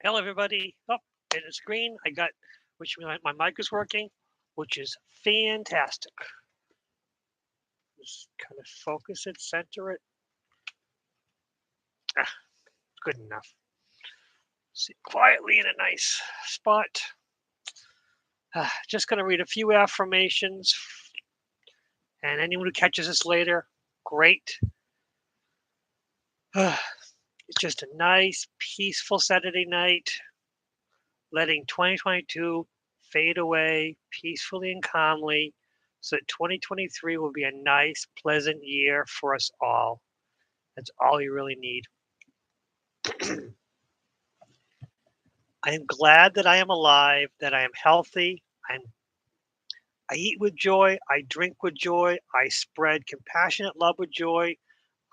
Hello, everybody. Oh, and it's green. Which means my mic is working, which is fantastic. Just kind of focus it, center it. Ah, good enough. Sit quietly in a nice spot. Just going to read a few affirmations, and anyone who catches this later, great. It's just a nice, peaceful Saturday night, letting 2022 fade away peacefully and calmly so that 2023 will be a nice, pleasant year for us all. That's all you really need. I am glad that I am alive, that I am healthy. I eat with joy. I drink with joy. I spread compassionate love with joy.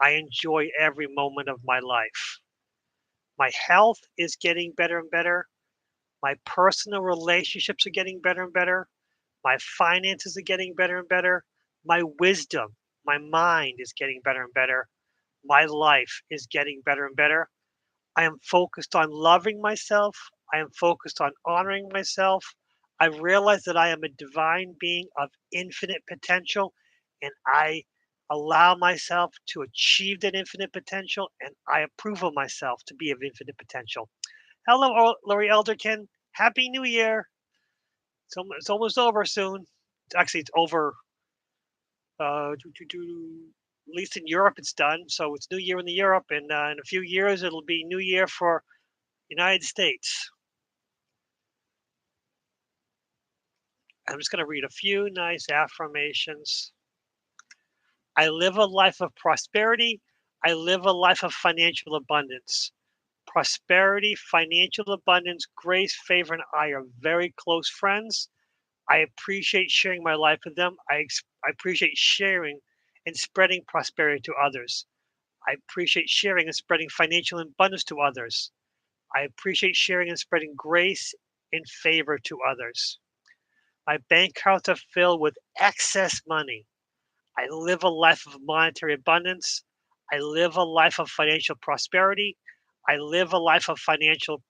I enjoy every moment of my life. My health is getting better and better. My personal relationships are getting better and better. My finances are getting better and better. My wisdom, my mind is getting better and better. My life is getting better and better. I am focused on loving myself. I am focused on honoring myself. I realize that I am a divine being of infinite potential, and I allow myself to achieve that infinite potential, and I approve of myself to be of infinite potential. Hello, Lori Elderkin. Happy New Year. It's almost over soon. Actually, it's over. At least in Europe, it's done. So it's New Year in the Europe, and in a few years, it'll be New Year for United States. I'm just going to read a few nice affirmations. I live a life of prosperity. I live a life of financial abundance. Prosperity, financial abundance, grace, favor, and I are very close friends. I appreciate sharing my life with them. I appreciate sharing and spreading prosperity to others. I appreciate sharing and spreading financial abundance to others. I appreciate sharing and spreading grace and favor to others. My bank accounts are filled with excess money. I live a life of monetary abundance. I live a life of financial prosperity. I live a life of financial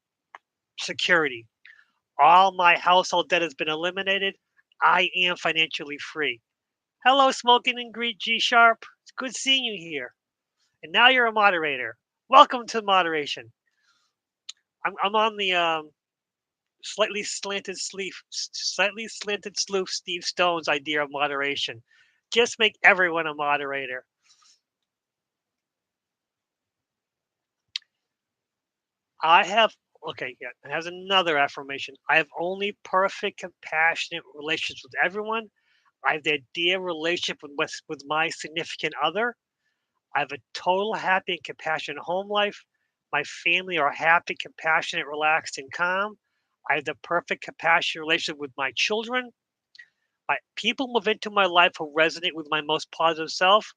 security. All my household debt has been eliminated. I am financially free. Hello, Smoking and Greet G Sharp. It's good seeing you here. And now you're a moderator. Welcome to moderation. I'm on the slightly slanted sleuth Steve Stone's idea of moderation. Just make everyone a moderator. I have okay, yeah, it has another affirmation. I have only perfect, compassionate relations with everyone. I have the ideal relationship with my significant other. I have a total happy and compassionate home life. My family are happy, compassionate, relaxed, and calm. I have the perfect compassionate relationship with my children. My people move into my life who resonate with my most positive self.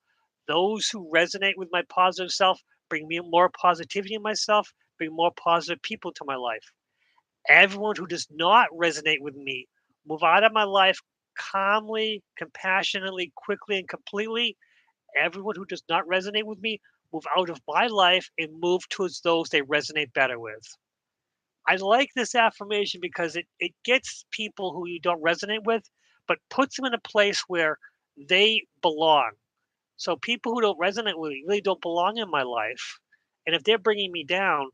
Those who resonate with my positive self bring me more positivity in myself, bring more positive people to my life. Everyone who does not resonate with me, move out of my life calmly, compassionately, quickly, and completely. Everyone who does not resonate with me, move out of my life and move towards those they resonate better with. I like this affirmation because it gets people who you don't resonate with, but puts them in a place where they belong. So people who don't resonate with me really don't belong in my life. And if they're bringing me down,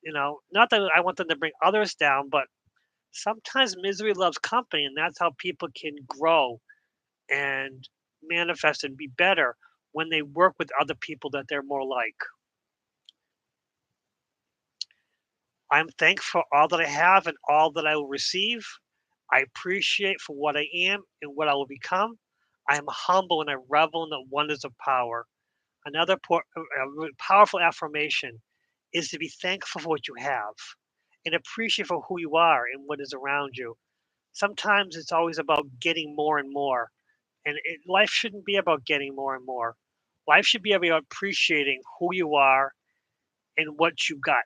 not that I want them to bring others down, but sometimes misery loves company, and that's how people can grow and manifest and be better when they work with other people that they're more like. I'm thankful for all that I have and all that I will receive. I appreciate for what I am and what I will become. I am humble and I revel in the wonders of power. Another powerful affirmation is to be thankful for what you have and appreciate for who you are and what is around you. Sometimes it's always about getting more and more, and life shouldn't be about getting more and more. Life should be about appreciating who you are and what you got.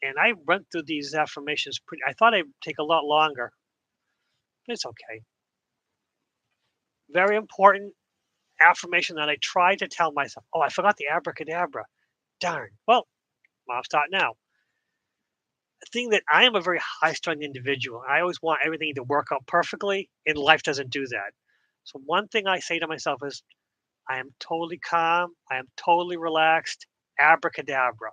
And I went through these affirmations I thought I'd take a lot longer. It's okay. Very important affirmation that I tried to tell myself. Oh, I forgot the abracadabra. Darn. Well, I'll start now. thing that I am a very high-strung individual. I always want everything to work out perfectly, and life doesn't do that. So one thing I say to myself is, I am totally calm. I am totally relaxed. Abracadabra.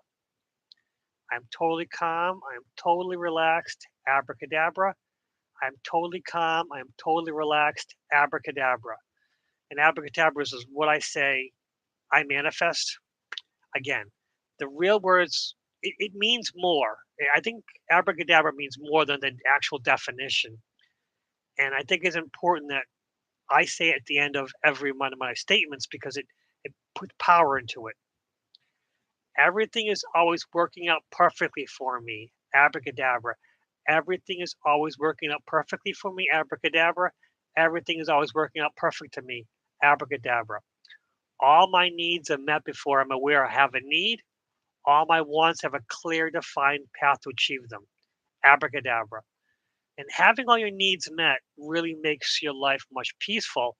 I'm totally calm. I am totally relaxed. Abracadabra. I'm totally calm. I am totally relaxed. Abracadabra. And abracadabra is what I say I manifest. Again, the real words, it means more. I think abracadabra means more than the actual definition. And I think it's important that I say it at the end of every one of my statements because it puts power into it. Everything is always working out perfectly for me. Abracadabra. Everything is always working out perfectly for me. Abracadabra. Everything is always working out perfect to me. Abracadabra. All my needs are met before I'm aware I have a need. All my wants have a clear, defined path to achieve them. Abracadabra. And having all your needs met really makes your life much peaceful.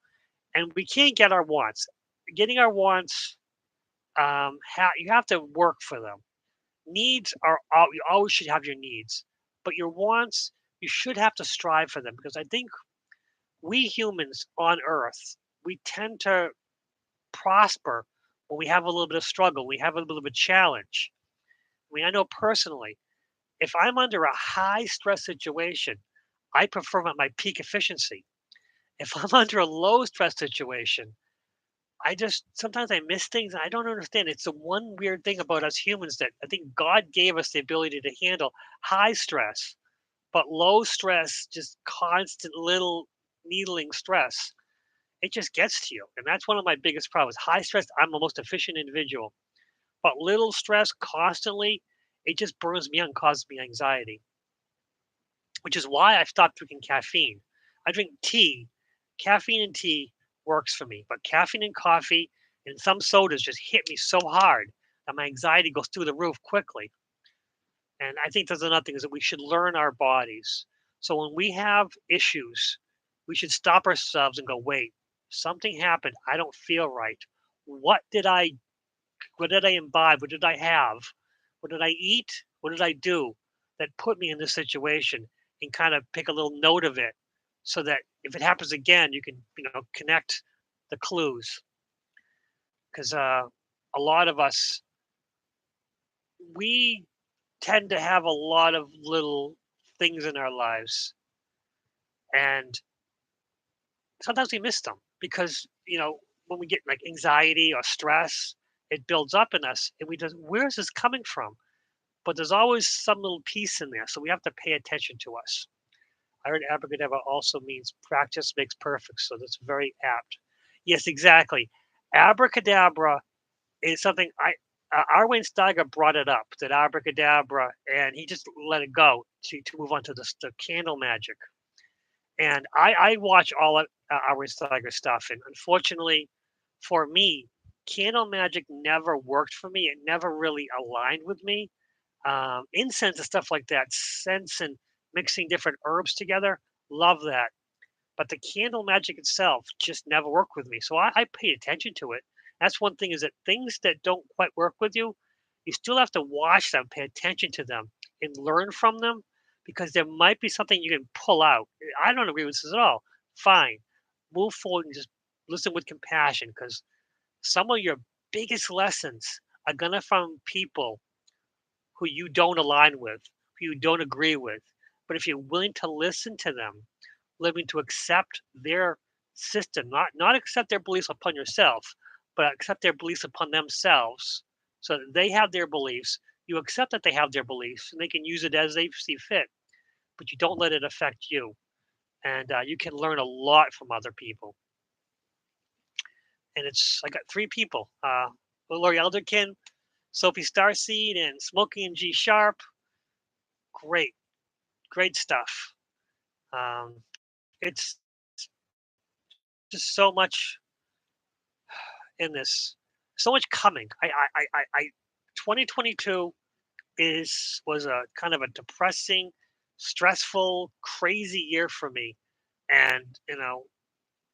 And we can't get our wants. Getting our wants, you have to work for them. Needs are you always should have your needs, but your wants, you should have to strive for them because I think we humans on Earth, we tend to prosper when we have a little bit of struggle, we have a little bit of a challenge. I mean, I know personally, if I'm under a high stress situation, I perform at my peak efficiency. If I'm under a low stress situation, I just sometimes I miss things and I don't understand. It's the one weird thing about us humans that I think God gave us the ability to handle high stress, but low stress, just constant little needling stress, it just gets to you. And that's one of my biggest problems. High stress, I'm the most efficient individual, but little stress constantly, it just burns me out and causes me anxiety, which is why I've stopped drinking caffeine. I drink tea. Caffeine and tea works for me, but caffeine and coffee and some sodas just hit me so hard that my anxiety goes through the roof quickly. And I think there's another thing is that we should learn our bodies. So when we have issues, we should stop ourselves and go, wait, something happened. I don't feel right. What did I what did I imbibe? What did I have? What did I eat? What did I do that put me in this situation? And kind of pick a little note of it so that if it happens again, you can, connect the clues. Because a lot of us, we tend to have a lot of little things in our lives. And sometimes we miss them because, when we get like anxiety or stress, it builds up in us and we just, where is this coming from? But there's always some little piece in there. So we have to pay attention to us. I heard abracadabra also means practice makes perfect. So that's very apt. Yes, exactly. Abracadabra is something Arwin Steiger brought it up, that abracadabra, and he just let it go to move on to the candle magic. And I watch all of Arwin Steiger stuff. And unfortunately for me, candle magic never worked for me. It never really aligned with me. Incense and stuff like that, scents and mixing different herbs together, love that. But the candle magic itself just never worked with me. So I pay attention to it. That's one thing is that things that don't quite work with you, you still have to watch them, pay attention to them, and learn from them because there might be something you can pull out. I don't agree with this at all. Fine. Move forward and just listen with compassion because some of your biggest lessons are going to from people who you don't align with, who you don't agree with. But if you're willing to listen to them, willing to accept their system, not accept their beliefs upon yourself, but accept their beliefs upon themselves, so that they have their beliefs. You accept that they have their beliefs, and they can use it as they see fit. But you don't let it affect you, and you can learn a lot from other people. And it's I got three people: Lori Elderkin, Sophie Starseed, and Smokey and G Sharp. Great, great stuff. Um, it's just so much in this, so much coming. 2022 was a kind of a depressing, stressful, crazy year for me, and now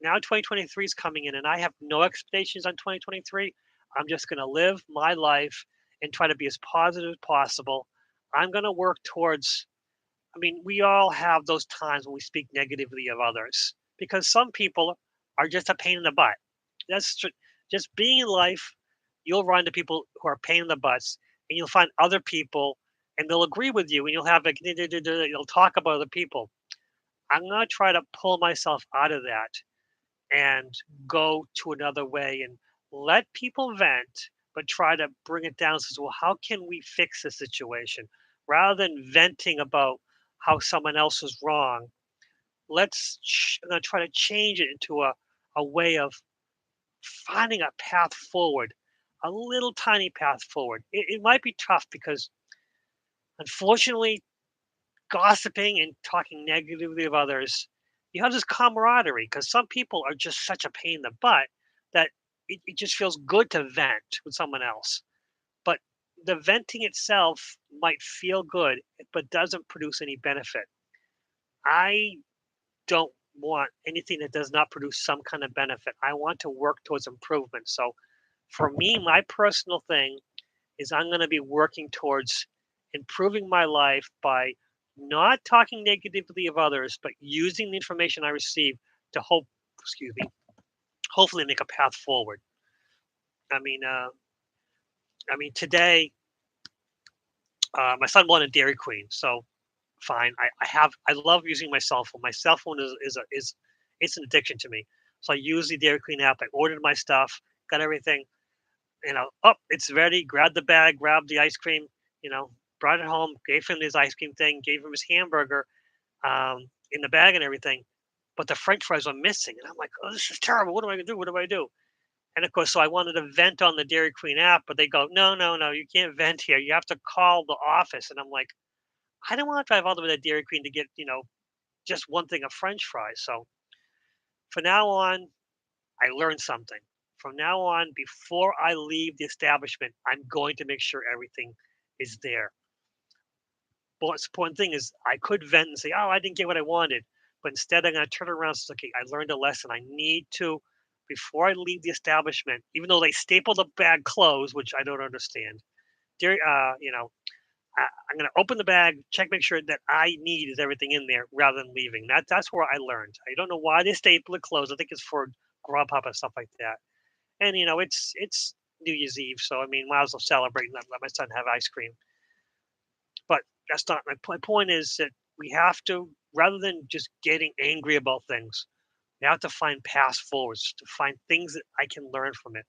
2023 is coming in, and I have no expectations on 2023. I'm just going to live my life and try to be as positive as possible. I'm going to work towards, I mean, we all have those times when we speak negatively of others because some people are just a pain in the butt. Just being in life, you'll run into people who are a pain in the butts, and you'll find other people, and they'll agree with you, and you'll have like, you'll talk about other people. I'm going to try to pull myself out of that and go to another way and let people vent, but try to bring it down. Says, well, how can we fix the situation? Rather than venting about how someone else is wrong, I'm gonna try to change it into a way of finding a path forward, a little tiny path forward. It might be tough because unfortunately gossiping and talking negatively of others, you have this camaraderie because some people are just such a pain in the butt that it just feels good to vent with someone else. But the venting itself might feel good, but doesn't produce any benefit. I don't want anything that does not produce some kind of benefit. I want to work towards improvement. So for me, my personal thing is I'm going to be working towards improving my life by not talking negatively of others, but using the information I receive to excuse me, hopefully make a path forward. I mean, uh, I mean, today my son wanted Dairy Queen, so fine. I love using my cell phone. My cell phone is it's an addiction to me. So I use the Dairy Queen app. I ordered my stuff, got everything. It's ready. Grabbed the bag, grabbed the ice cream. You know, brought it home. Gave him his ice cream thing. Gave him his hamburger in the bag and everything. But the French fries were missing, and I'm like, oh, this is terrible. What am I gonna do? What do I do? And of course, so I wanted to vent on the Dairy Queen app, but they go, no, no, no, you can't vent here. You have to call the office. And I'm like, I don't want to drive all the way to Dairy Queen to get, just one thing of French fries. So from now on, I learned something. From now on, before I leave the establishment, I'm going to make sure everything is there. But what's the important thing is I could vent and say, oh, I didn't get what I wanted. But instead, I'm going to turn around and say, okay, I learned a lesson. I need to, before I leave the establishment, even though they staple the bag closed, which I don't understand, dairy, I'm going to open the bag, check, make sure that I need is everything in there rather than leaving. That's where I learned. I don't know why they staple it closed. I think it's for Grubhub and stuff like that. And it's New Year's Eve, so I mean, might as well celebrate and let my son have ice cream. But that's not my point. Point is that we have to, rather than just getting angry about things, we have to find paths forwards to find things that I can learn from it.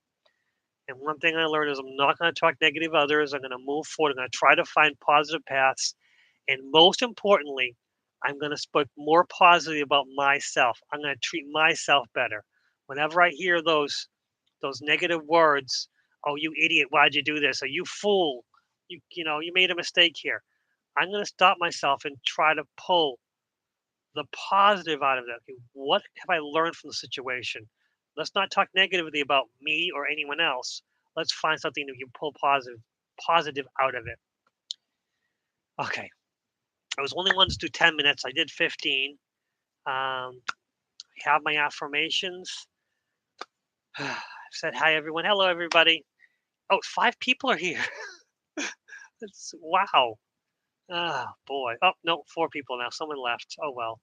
And one thing I learned is I'm not going to talk negative of others. I'm going to move forward. I'm going to try to find positive paths. And most importantly, I'm going to speak more positively about myself. I'm going to treat myself better. Whenever I hear those negative words, oh, you idiot, why'd you do this? Or you fool, you made a mistake here. I'm going to stop myself and try to pull the positive out of that. Okay, what have I learned from the situation? Let's not talk negatively about me or anyone else. Let's find something that we can pull positive out of it. Okay. I was only wanting to do 10 minutes. I did 15. I have my affirmations. I said hi everyone. Hello everybody. Oh, 5 people are here. It's wow. Oh boy. Oh no, 4 people now. Someone left. Oh well.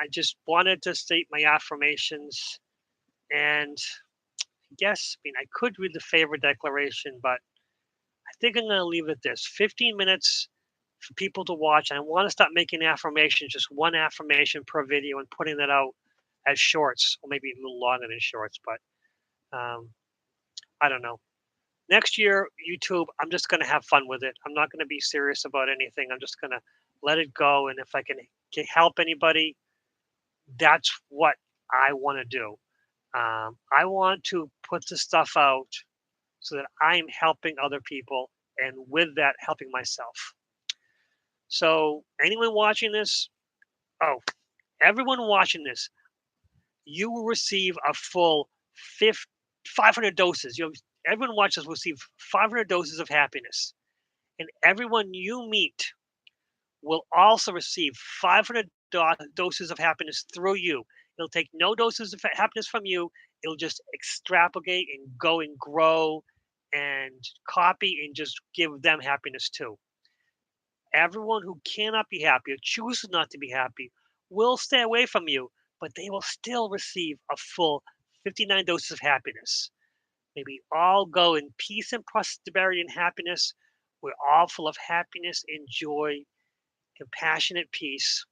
I just wanted to state my affirmations and I mean, I could read the favorite declaration, but I think I'm going to leave it at this 15 minutes for people to watch. And I want to start making affirmations, just one affirmation per video and putting that out as shorts, or maybe a little longer than shorts. But I don't know. Next year, YouTube, I'm just going to have fun with it. I'm not going to be serious about anything. I'm just going to let it go. And if I can help anybody, that's what I want to do. I want to put the stuff out so that I'm helping other people and with that, helping myself. So, anyone watching this, oh, everyone watching this, you will receive a full 500 doses. Everyone watching this will receive 500 doses of happiness. And everyone you meet will also receive 500 doses of happiness through you. It'll take no doses of happiness from you. It'll just extrapolate and go and grow and copy and just give them happiness too. Everyone who cannot be happy or chooses not to be happy will stay away from you, but they will still receive a full 59 doses of happiness. May we all go in peace and prosperity and happiness. We're all full of happiness and joy, compassionate peace.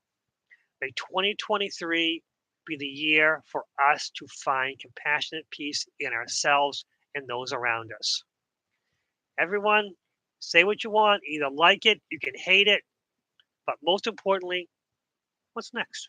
May 2023 be the year for us to find compassionate peace in ourselves and those around us. Everyone, say what you want, either like it, you can hate it, but most importantly, what's next?